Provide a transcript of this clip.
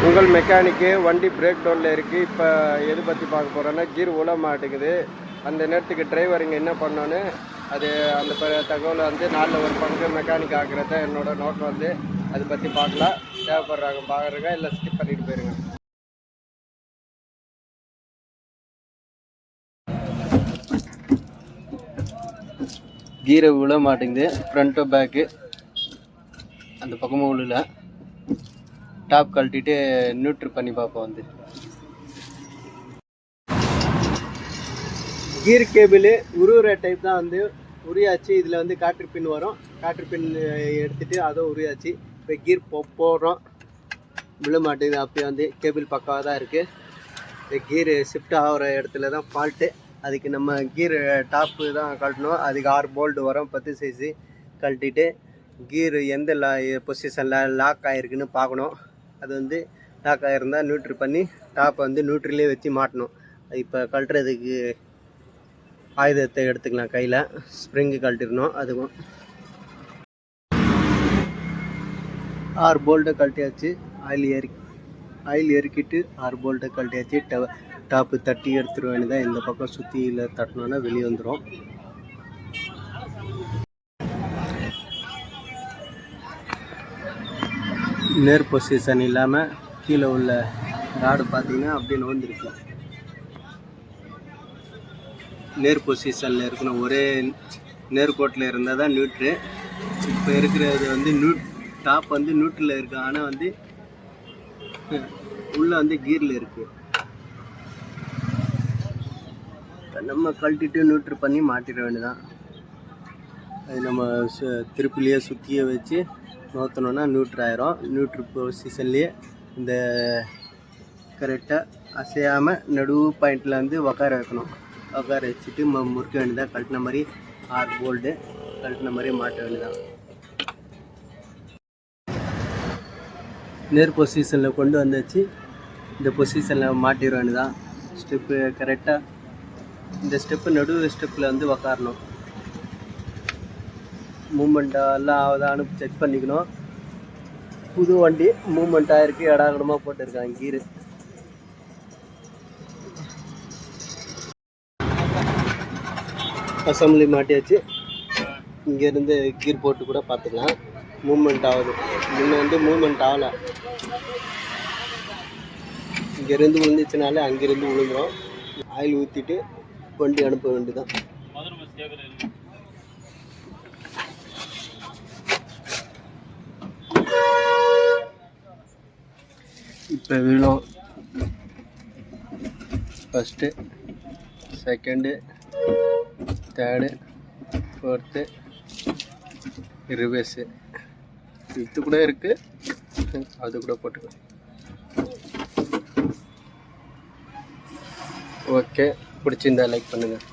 உங்கள் மெக்கானிக்கு வண்டி பிரேக் டவுனில் இருக்குது. இப்போ எது பற்றி பார்க்க போகிறோன்னா, கீர் உழ மாட்டேங்குது. அந்த நேரத்துக்கு டிரைவர் இங்கே என்ன பண்ணோன்னு அது அந்த தகவலை வந்து நாளில் ஒரு பங்கு மெக்கானிக் ஆக்குறத என்னோட நோக்கம் வந்து அதை பற்றி பார்க்கலாம். தேவைப்படுறாங்க பார்க்குறங்க, இல்லை ஸ்கிப் பண்ணிட்டு போயிருங்க. கீரை விழ மாட்டேங்குது. ஃப்ரண்ட்டு பேக்கு அந்த பக்கமும் விழல. டாப் கழட்டிட்டு நியூட்ரு பண்ணி பார்ப்போம். வந்து கீர் கேபிள் உருவுற டைப் தான் வந்து உரியாச்சு. இதில் வந்து காற்று பின் வரும். காற்று பின் எடுத்துகிட்டு அதுவும் உரியாச்சு. இப்போ கீர் போடுறோம், விழ மாட்டேங்குது. அப்போ வந்து கேபிள் பக்காவாக தான் இருக்குது. இந்த கீர் ஷிஃப்ட் ஆகிற இடத்துல தான் ஃபால்ட்டு. அதுக்கு நம்ம கீர் டாப்பு தான் கழட்டணும். அதுக்கு 6 போல்டு வரும், 10 சைஸு. கழட்டிட்டு கீர் எந்த பொசிஷனில் லாக் ஆகிருக்குன்னு பார்க்கணும். அது வந்து லாக் ஆகிருந்தால் நியூட்ரு பண்ணி டாப்பை வந்து நியூட்ரிலே வச்சு மாட்டணும். இப்போ கழட்டுறதுக்கு ஆயுதத்தை எடுத்துக்கலாம். கையில் ஸ்ப்ரிங்கு கழட்டிடணும். அதுக்கும் 6 போல்ட்டை கழட்டியாச்சு. ஆயில் எரிக்கிட்டு 6 போல்ட்டை கழட்டியாச்சு. டாப்பு தட்டி எடுத்துட வேண்டியதான். இந்த பக்கம் சுற்றியில் தட்டினோன்னா வெளியே வந்துடும். நேர் பொசிஷன் இல்லாமல் கீழே உள்ள ராடு பார்த்தீங்கன்னா அப்படியே நோந்திருக்கு. நேர் பொசிஷனில் இருக்கணும். ஒரே நேர்கோட்டில் இருந்தால் தான் நியூட்ரு. இப்போ இருக்கிறது வந்து டாப் வந்து நியூட்ரில் இருக்குது. ஆனால் வந்து உள்ளே வந்து கீரில் இருக்குது. நம்ம கழட்டிட்டு நியூட்ரு பண்ணி மாட்டிட வேண்டியதான். அது நம்ம திருப்பிலேயே சுற்றியை வச்சு நோத்தணுன்னா நியூட்ரு ஆயிரும். நியூட்ரு பொசிஷன்லேயே இந்த கரெக்டாக அசையாமல் நடுவு பாயிண்டில் வந்து உட்கார வைக்கணும். உட்கார வச்சுட்டு முறுக்க வேண்டியதான். கழட்டின மாதிரி 6 போல்டு கழட்டின மாதிரி மாட்ட வேண்டியதான். நேர் பொசிஷனில் கொண்டு வந்தாச்சு. இந்த பொசிஷனில் மாட்டிட வேண்டியதான். ஸ்டெப்பு கரெக்டாக இந்த ஸ்டெப்பு நடுவு ஸ்டெப்பில் வந்து உக்காரணும். மூமெண்ட்டெல்லாம் ஆகுதான்னு செக் பண்ணிக்கணும். புது வண்டி மூமெண்ட் ஆகிருக்கு. எடாகடமாக போட்டிருக்காங்க கீரு. அசம்பிளி மாட்டியாச்சு. இங்கேருந்து கீர் போட்டு கூட பார்த்துக்கலாம். மூமெண்ட் ஆகுது. முன்ன வந்து மூமெண்ட் ஆகலை. இங்கேருந்து விழுந்துச்சுனாலே அங்கேருந்து விழுந்துடும். ஆயில் ஊற்றிட்டு வண்டி அனுப்ப வேண்டியதான். இப்போ விழும். First, second, third, fourth, reverse. இது கூட இருக்குது. அது கூட போட்டுக்கலாம். ஓகே, பிடிச்சிருந்தா லைக் பண்ணுங்கள்.